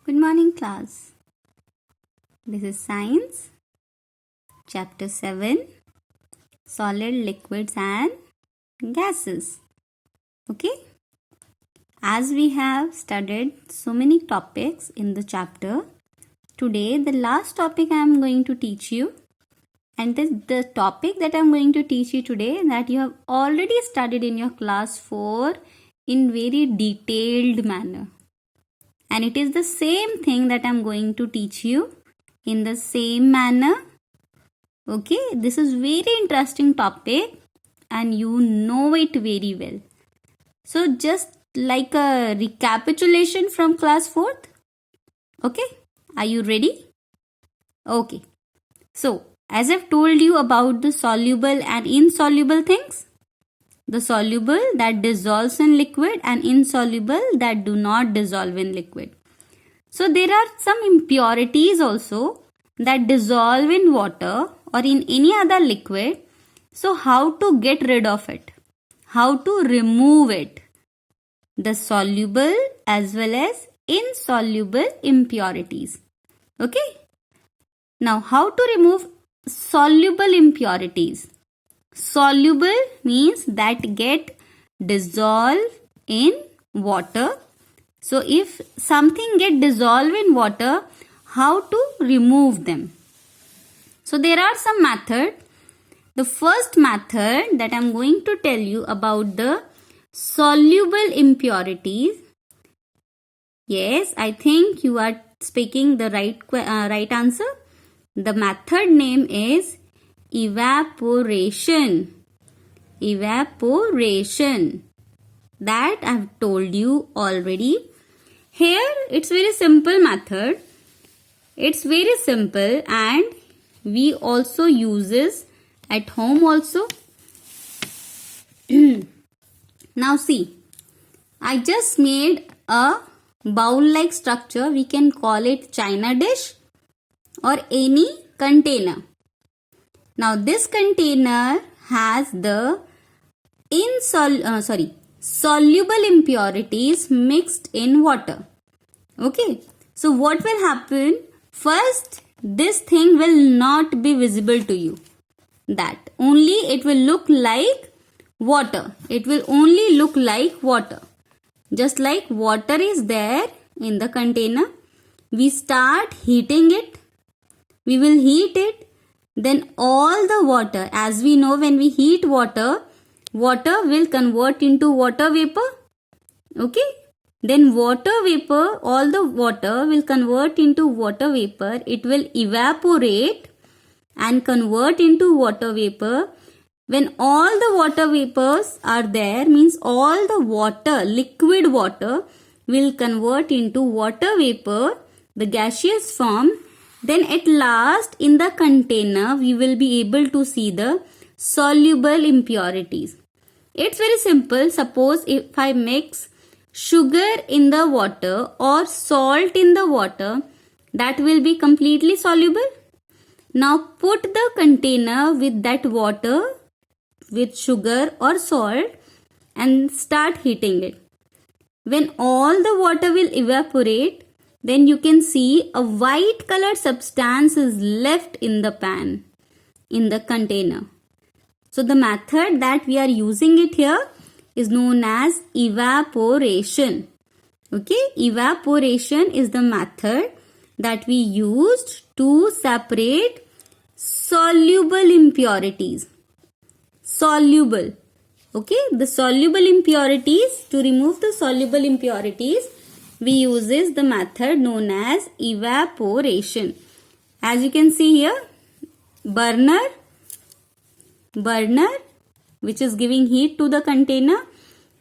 Good morning, class. This is Science, Chapter 7 Solid, Liquids, and Gases. Okay? As we have studied so many topics in the chapter, today the last topic I am going to teach you, and the topic that I am going to teach you today that you have already studied in your class 4 in very detailed manner. And it is the same thing that I am going to teach you in the same manner. Okay, this is very interesting topic and you know it very well. So just like a recapitulation from class 4th. Okay, are you ready? Okay, so as I've told you about the soluble and insoluble things, the soluble that dissolves in liquid and insoluble that do not dissolve in liquid. So there are some impurities also that dissolve in water or in any other liquid. So how to get rid of it? How to remove it? The soluble as well as insoluble impurities. Okay? Now how to remove soluble impurities? Soluble means that get dissolved in water. So if something get dissolved in water, how to remove them? So there are some methods. The first method that I am going to tell you about the soluble impurities. Yes, I think you are speaking the right answer. The method name is evaporation. Evaporation. That I have told you already. Here it's very simple method. It's very simple and we also uses at home also. Now see, I just made a bowl-like structure. We can call it china dish or any container. Now this container has the soluble impurities mixed in water. Okay, so what will happen? First, this thing will not be visible to you. That only it will look like water. It will only look like water. Just like water is there in the container. We start heating it. We will heat it. Then all the water, as we know, when we heat water, water will convert into water vapor. Okay. Then water vapor, all the water will convert into water vapor. It will evaporate and convert into water vapor. When all the water vapors are there, means all the water, liquid water will convert into water vapor, the gaseous form. Then at last in the container, we will be able to see the soluble impurities. It's very simple. Suppose if I mix sugar in the water or salt in the water, that will be completely soluble. Now put the container with that water with sugar or salt and start heating it. When all the water will evaporate, then you can see a white colored substance is left in the pan, in the container. So the method that we are using it here is known as evaporation. Okay, evaporation is the method that we used to separate soluble impurities. Soluble. Okay, the soluble impurities, to remove the soluble impurities, we uses the method known as evaporation. As you can see here, burner which is giving heat to the container.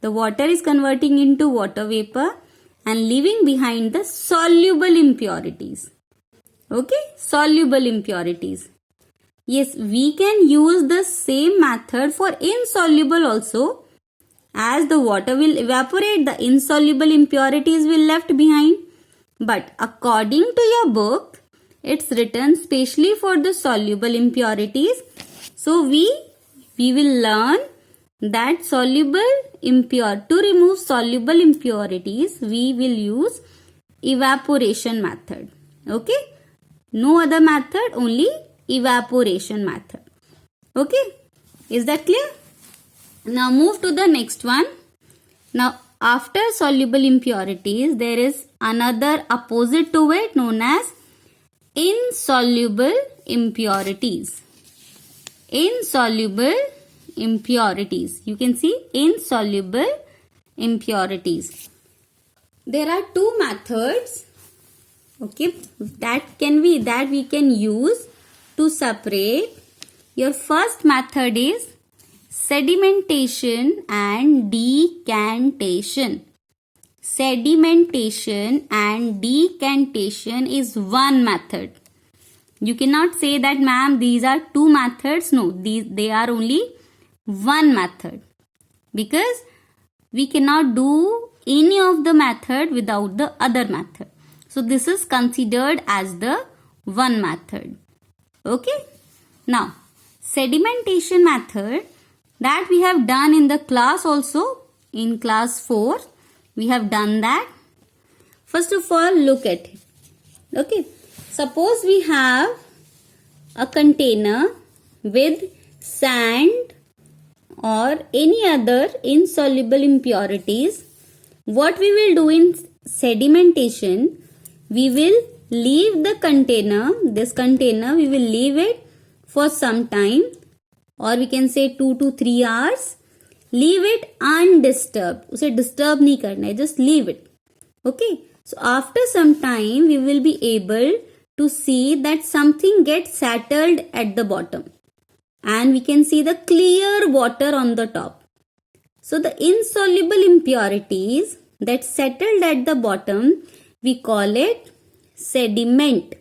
The water is converting into water vapor and leaving behind the soluble impurities. Okay, soluble impurities. Yes, we can use the same method for insoluble also. As the water will evaporate, the insoluble impurities will left behind. But according to your book, it's written specially for the soluble impurities. So we will learn that to remove soluble impurities, we will use evaporation method. Okay, no other method, only evaporation method. Okay, is that clear? Now move to the next one. Now after soluble impurities, there is another opposite to it known as insoluble impurities. Insoluble impurities. You can see insoluble impurities. There are two methods, okay, that we can use to separate. Your first method is sedimentation and decantation. Sedimentation and decantation is one method. You cannot say that, ma'am, these are two methods. No, they are only one method, because we cannot do any of the method without the other method. So this is considered as the one method. Okay. Now, sedimentation method that we have done in the class also, in class 4, we have done that. First of all, look at it. Okay. Suppose we have a container with sand or any other insoluble impurities. What we will do in sedimentation, we will leave the container, this container, we will leave it for some time, or we can say 2 to 3 hours. Leave it undisturbed. उसे disturb नहीं करना है, just leave it. Okay. So after some time, we will be able to see that something gets settled at the bottom, and we can see the clear water on the top. So the insoluble impurities that settled at the bottom, we call it sediment.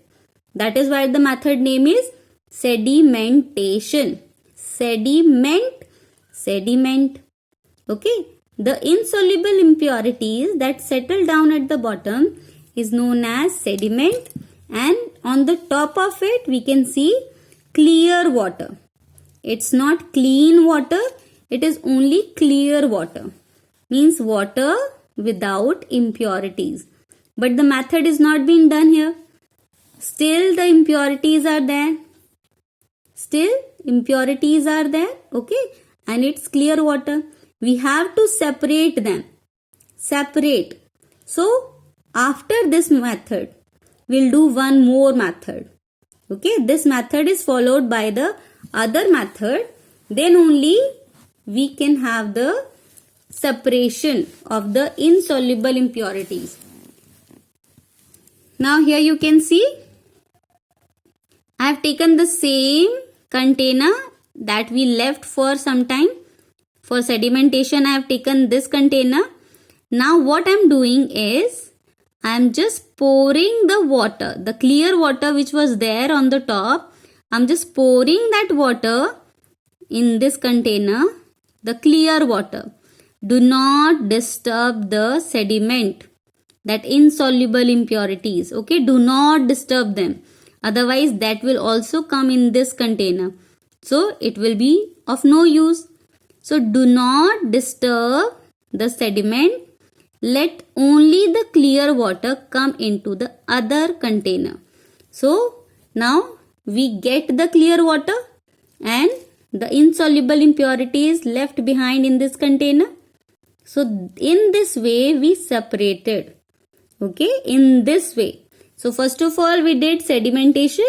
That is why the method name is sedimentation. Sediment. Okay. The insoluble impurities that settle down at the bottom is known as sediment, and on the top of it we can see clear water. It's not clean water, it is only clear water. Means water without impurities. But the method is not being done here. Still the impurities are there. Okay. And it's clear water. We have to separate them. So after this method, we'll do one more method. Okay. This method is followed by the other method. Then only we can have the separation of the insoluble impurities. Now here you can see I have taken the same container that we left for some time. For sedimentation, I have taken this container. Now what I am doing is I am just pouring the water, the clear water which was there on the top. I am just pouring that water in this container, the clear water. Do not disturb the sediment, that insoluble impurities. Okay, do not disturb them. Otherwise, that will also come in this container. So, it will be of no use. So, do not disturb the sediment. Let only the clear water come into the other container. So, now we get the clear water and the insoluble impurities left behind in this container. So, in this way, we separated. Okay, in this way. So, first of all, we did sedimentation,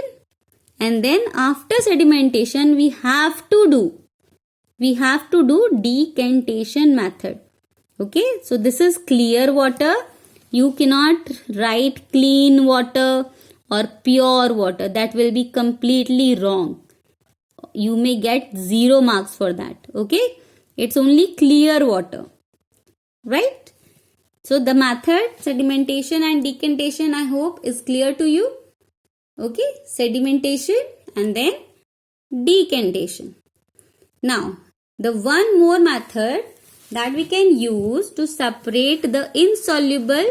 and then after sedimentation, we have to do decantation method. Okay, so this is clear water. You cannot write clean water or pure water. That will be completely wrong. You may get 0 marks for that. Okay, it's only clear water. Right? So the method sedimentation and decantation, I hope, is clear to you. Okay, sedimentation and then decantation. Now, the one more method that we can use to separate the insoluble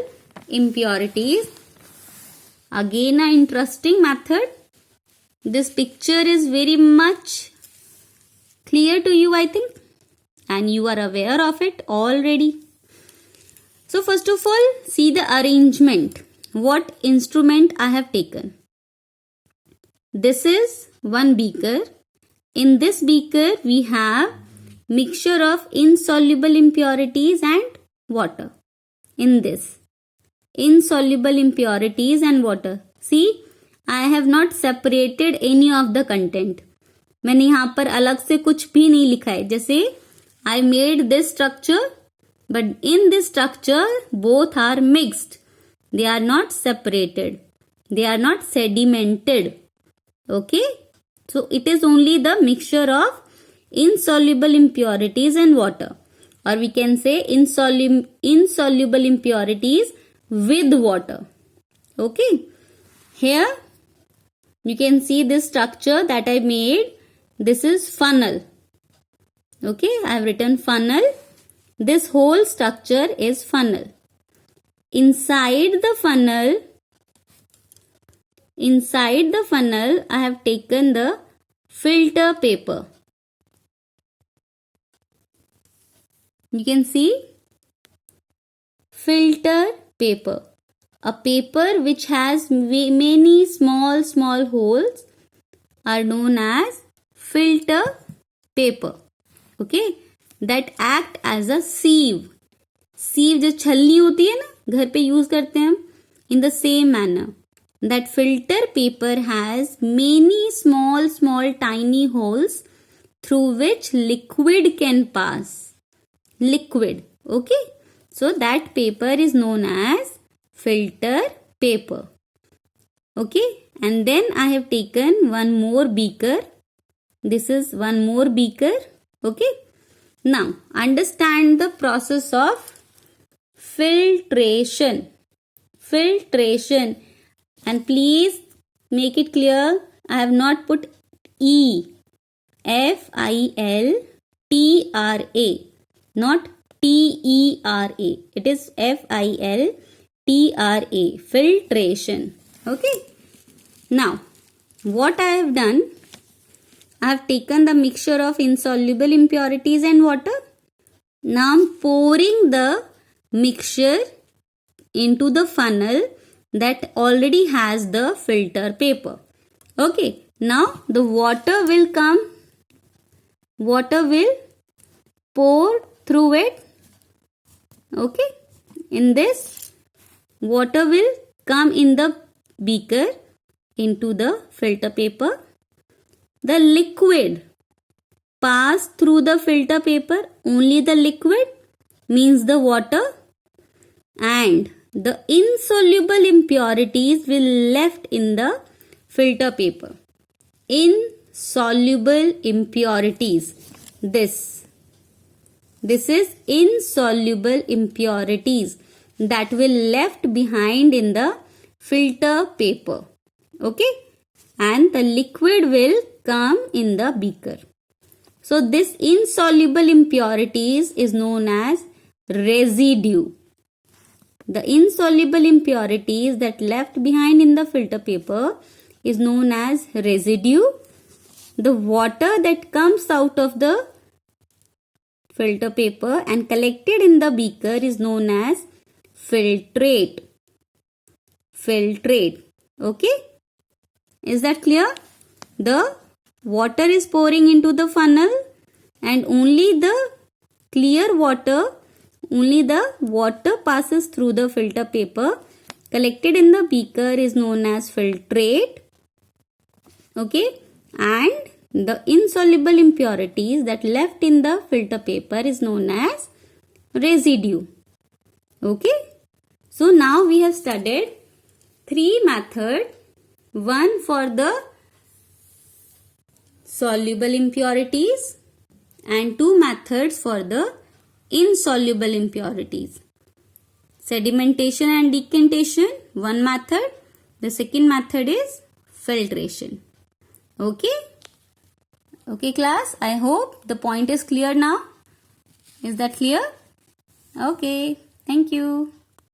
impurities. Again, an interesting method. This picture is very much clear to you, I think, and you are aware of it already. So, first of all, see the arrangement. what instrument I have taken. This is one beaker. In this beaker we have mixture of insoluble impurities and water. In this insoluble impurities and water. See, I have not separated any of the content. मैंने यहाँ पर अलग से कुछ भी नहीं लिखा है. जैसे I made this structure, but in this structure both are mixed. They are not separated. They are not sedimented. Okay? So it is only the mixture of insoluble impurities and water. Or we can say insoluble impurities with water. Okay? Here you can see this structure that I made. This is funnel. Okay, I have written funnel. This whole structure is funnel. Inside the funnel, I have taken the filter paper. You can see filter paper. A paper which has many small holes are known as filter paper. Okay, that act as a sieve. Sieve जो छलनी होती है ना, घर पे use करते हैं हम. In the same manner, that filter paper has many small tiny holes through which liquid can pass. Liquid. Okay, so that paper is known as filter paper. Okay, and then I have taken one more beaker. This is one more beaker. Okay, now understand the process of filtration. Filtration, and please make it clear, I have not put E. F-I-L-T-R-A, not T-E-R-A. It is F-I-L-T-R-A, filtration. Okay. Now, what I have done, I have taken the mixture of insoluble impurities and water. Now, I am pouring the mixture into the funnel that already has the filter paper. Okay. Now, the water will come. Water will pour through it. Okay. In this, water will come in the beaker into the filter paper. The liquid pass through the filter paper. Only the liquid means the water, and the insoluble impurities will left in the filter paper. Insoluble impurities. This is insoluble impurities that will left behind in the filter paper. Okay, and the liquid will come in the beaker. So this insoluble impurities is known as residue. The insoluble impurities that left behind in the filter paper is known as residue. The water that comes out of the filter paper and collected in the beaker is known as filtrate. Filtrate. Okay? Is that clear? The water is pouring into the funnel, and only the clear water, only the water passes through the filter paper. Collected in the beaker is known as filtrate. Okay, and the insoluble impurities that left in the filter paper is known as residue. Okay, so now we have studied 3 methods. One for the soluble impurities and 2 methods for the insoluble impurities. Sedimentation and decantation, one method. The second method is filtration. Okay? Okay class, I hope the point is clear now. Is that clear? Okay, thank you.